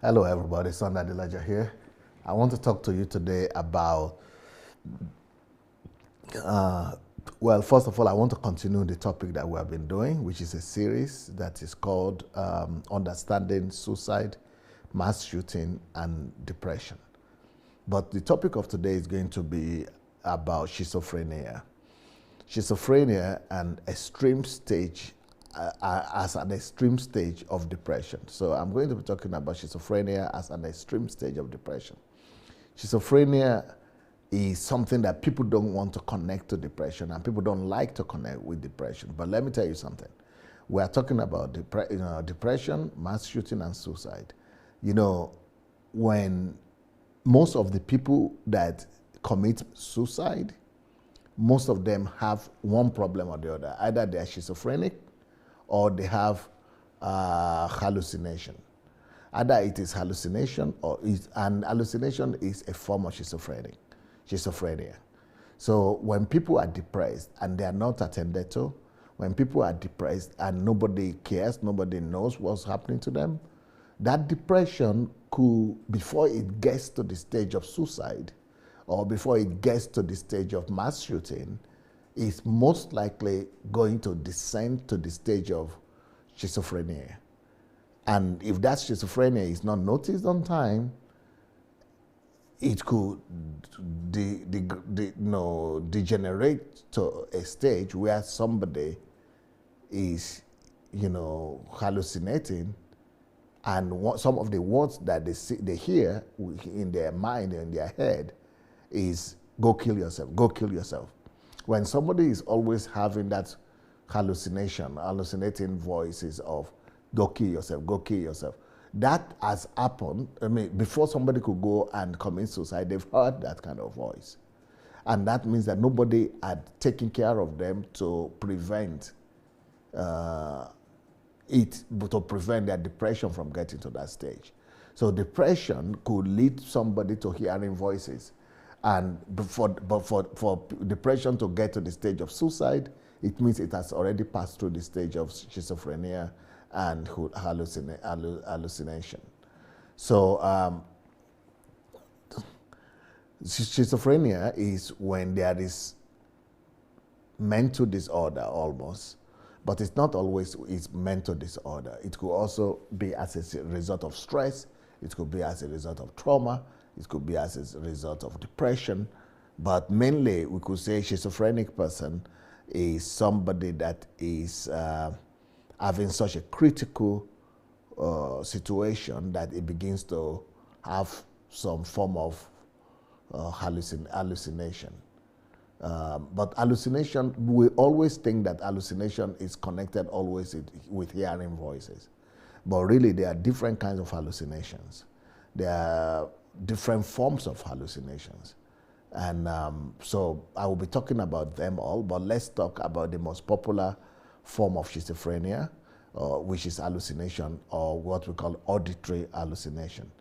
Hello, everybody. Son Adelaja here. I want to talk to you today about, first of all, I want to continue the topic that we have been doing, which is a series that is called Understanding Suicide, Mass Shooting, and Depression. But the topic of today is going to be about schizophrenia. Schizophrenia and extreme stage as an extreme stage of depression. So I'm going to be talking about schizophrenia as an extreme stage of depression. Schizophrenia is something that people don't want to connect to depression, and people don't like to connect with depression. But let me tell you something. We are talking about depression, mass shooting, and suicide. You know, when most of the people that commit suicide, most of them have one problem or the other. Either they are schizophrenic or they have hallucination. Either it is hallucination and hallucination is a form of schizophrenia. So when people are depressed and they are not attended to, when people are depressed and nobody cares, nobody knows what's happening to them, that depression could, before it gets to the stage of suicide or before it gets to the stage of mass shooting, is most likely going to descend to the stage of schizophrenia. And if that schizophrenia is not noticed on time, it could degenerate to a stage where somebody is, hallucinating, and some of the words that they hear in their mind and in their head is "go kill yourself, go kill yourself." When somebody is always having that hallucinating voices of "go kill yourself, go kill yourself," that has happened. I mean, before somebody could go and commit suicide, they've heard that kind of voice. And that means that nobody had taken care of them to prevent to prevent their depression from getting to that stage. So depression could lead somebody to hearing voices. And for depression to get to the stage of suicide, it means it has already passed through the stage of schizophrenia and hallucination. So schizophrenia is when there is mental disorder almost, but it's not always it's mental disorder. It could also be as a result of stress. It could be as a result of trauma. It could be as a result of depression. But mainly, we could say schizophrenic person is somebody that is having such a critical situation that it begins to have some form of hallucination. But hallucination, we always think that hallucination is connected always with hearing voices. But really, there are different kinds of hallucinations. There are different forms of hallucinations. And so I will be talking about them all, but let's talk about the most popular form of schizophrenia, which is hallucination, or what we call auditory hallucination.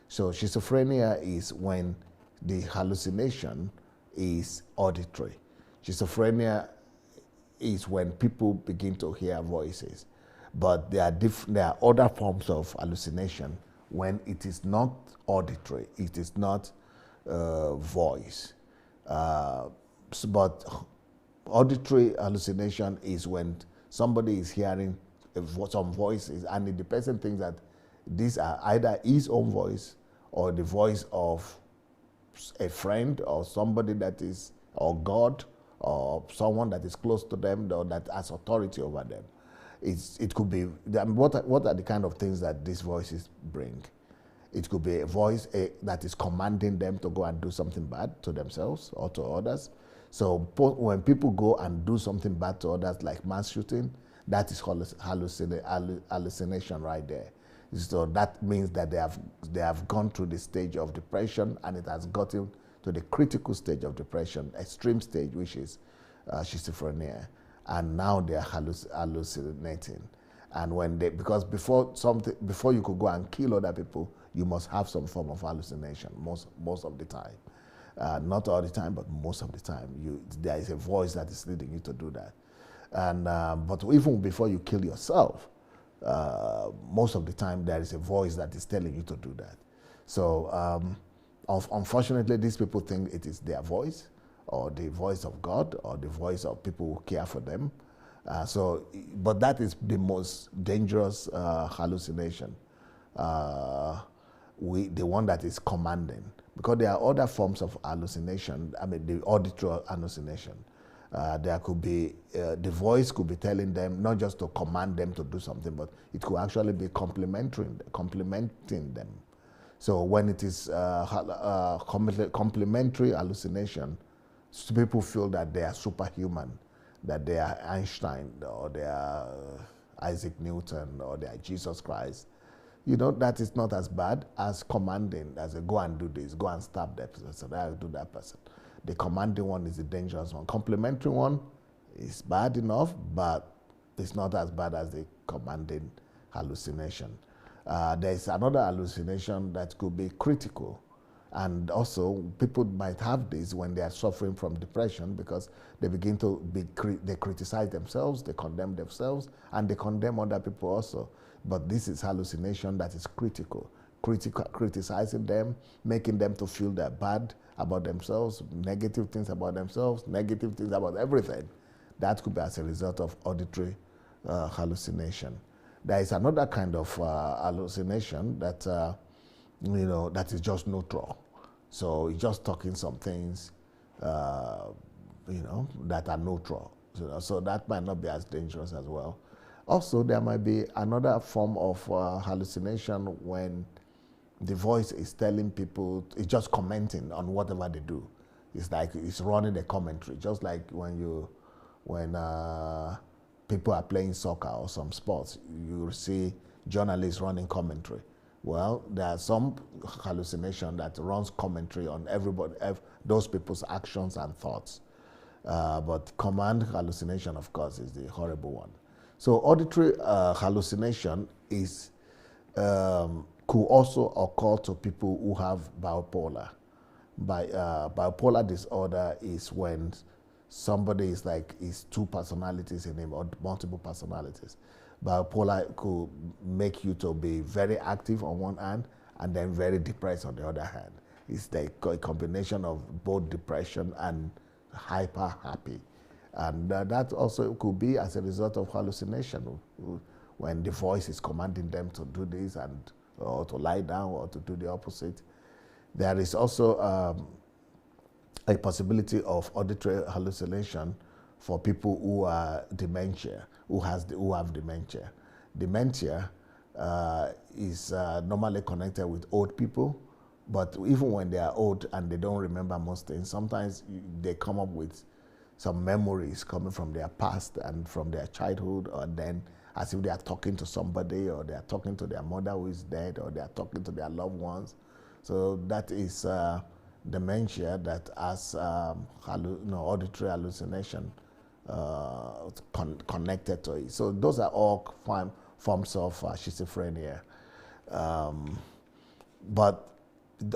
So schizophrenia is when the hallucination is auditory. Schizophrenia is when people begin to hear voices. But there are other forms of hallucination when it is not auditory, it is not voice. But auditory hallucination is when somebody is hearing some voices, and the person thinks that these are either his own voice or the voice of a friend or somebody that is, or God, or someone that is close to them or that has authority over them. It could be, what are the kind of things that these voices bring? It could be a voice that is commanding them to go and do something bad to themselves or to others. So when people go and do something bad to others, like mass shooting, that is hallucination right there. So that means that they have gone through the stage of depression, and it has gotten to the critical stage of depression, extreme stage, which is schizophrenia. And now they are hallucinating. And because before you could go and kill other people, you must have some form of hallucination most of the time. Not all the time, but most of the time. There is a voice that is leading you to do that. And but even before you kill yourself, most of the time there is a voice that is telling you to do that. So unfortunately, these people think it is their voice, or the voice of God, or the voice of people who care for them. But that is the most dangerous hallucination. The one that is commanding, because there are other forms of hallucination. I mean, the auditory hallucination. There could be the voice could be telling them not just to command them to do something, but it could actually be complimenting them. So when it is complementary hallucination, people feel that they are superhuman, that they are Einstein, or they are Isaac Newton, or they are Jesus Christ. You know, that is not as bad as commanding, as a go and do this, go and stab that person, I'll do that person. The commanding one is the dangerous one. Complimentary one is bad enough, but it's not as bad as the commanding hallucination. There's another hallucination that could be critical. And also, people might have this when they are suffering from depression, because they begin to they criticize themselves, they condemn themselves, and they condemn other people also. But this is hallucination that is critical, criticizing them, making them to feel they're bad about themselves, negative things about themselves, negative things about everything. That could be as a result of auditory hallucination. There is another kind of hallucination that that is just neutral. So it's just talking some things, that are neutral. So that might not be as dangerous as well. Also, there might be another form of hallucination when the voice is telling people, it's just commenting on whatever they do. It's like it's running a commentary, just like when people are playing soccer or some sports, you see journalists running commentary. Well, there are some hallucination that runs commentary on everybody, those people's actions and thoughts. But command hallucination, of course, is the horrible one. So auditory hallucination is could also occur to people who have bipolar. Bipolar disorder is when somebody is two personalities in him, or multiple personalities. Bipolar could make you to be very active on one hand and then very depressed on the other hand. It's like a combination of both depression and hyper happy. And that also could be as a result of hallucination, when the voice is commanding them to do this, or to lie down, or to do the opposite. There is also a possibility of auditory hallucination for people who are dementia, who have dementia. Dementia is normally connected with old people, but even when they are old and they don't remember most things, sometimes they come up with some memories coming from their past and from their childhood, or then as if they are talking to somebody, or they are talking to their mother who is dead, or they are talking to their loved ones. So that is dementia that has auditory hallucination connected to it. So those are all forms of schizophrenia. But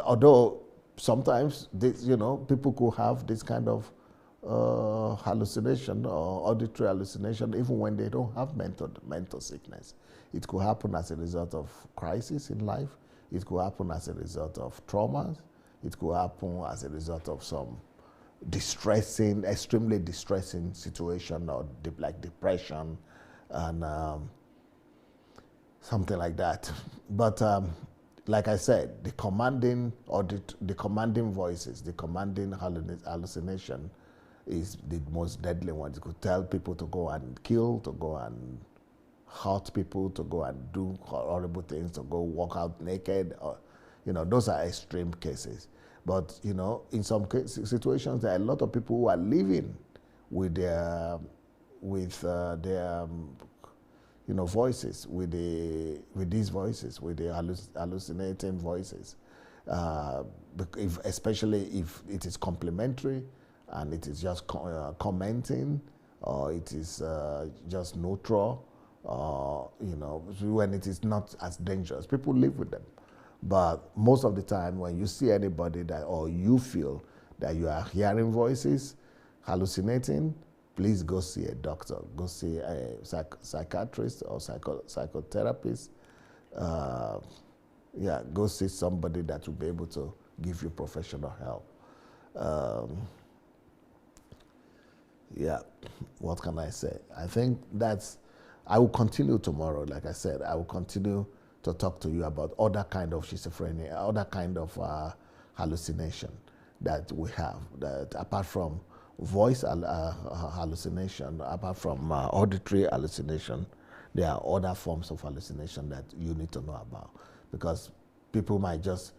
although sometimes people could have this kind of hallucination or auditory hallucination even when they don't have mental sickness. It could happen as a result of crisis in life. It could happen as a result of traumas. It could happen as a result of some extremely distressing situation, or like depression and something like that. But like I said, the commanding voices, the commanding hallucination is the most deadly one. It could tell people to go and kill, to go and hurt people, to go and do horrible things, to go walk out naked. Or, those are extreme cases. But in some situations, there are a lot of people who are living with their voices, with these voices, with the hallucinating voices. Especially if it is complementary, and it is just commenting, or it is just neutral, when it is not as dangerous. People live with them. But most of the time, when you see anybody or you feel that you are hearing voices, hallucinating, please go see a doctor, go see a psychiatrist or psychotherapist. Uh, yeah, go see somebody that will be able to give you professional help. Um, yeah, what can I say? I think I will continue tomorrow, like I said, I will continue to talk to you about other kind of schizophrenia, other kind of hallucination that we have, that apart from voice hallucination, apart from auditory hallucination, there are other forms of hallucination that you need to know about, because people might just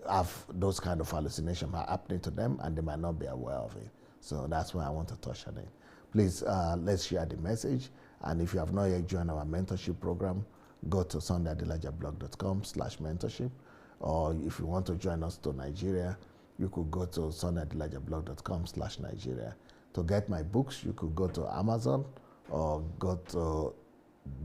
have those kind of hallucinations happening to them and they might not be aware of it. So that's why I want to touch on it. Please, let's share the message. And if you have not yet joined our mentorship program, go to sundayadelajablog.com/mentorship. Or if you want to join us to Nigeria, you could go to sundayadelajablog.com/Nigeria. To get my books, you could go to Amazon or go to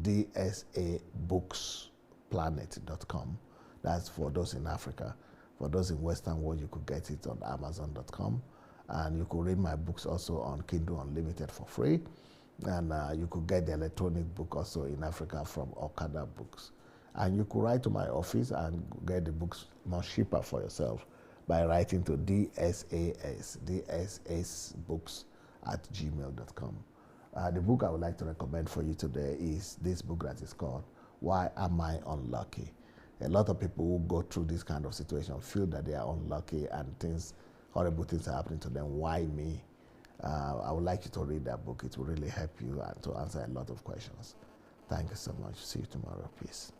dsabooksplanet.com. That's for those in Africa. For those in Western world, you could get it on amazon.com. And you could read my books also on Kindle Unlimited for free. And you could get the electronic book also in Africa from Okada Books. And you could write to my office and get the books more cheaper for yourself by writing to dsabooks@gmail.com. The book I would like to recommend for you today is this book that is called Why Am I Unlucky? A lot of people who go through this kind of situation feel that they are unlucky and horrible things are happening to them. Why me? I would like you to read that book. It will really help you to answer a lot of questions. Thank you so much. See you tomorrow. Peace.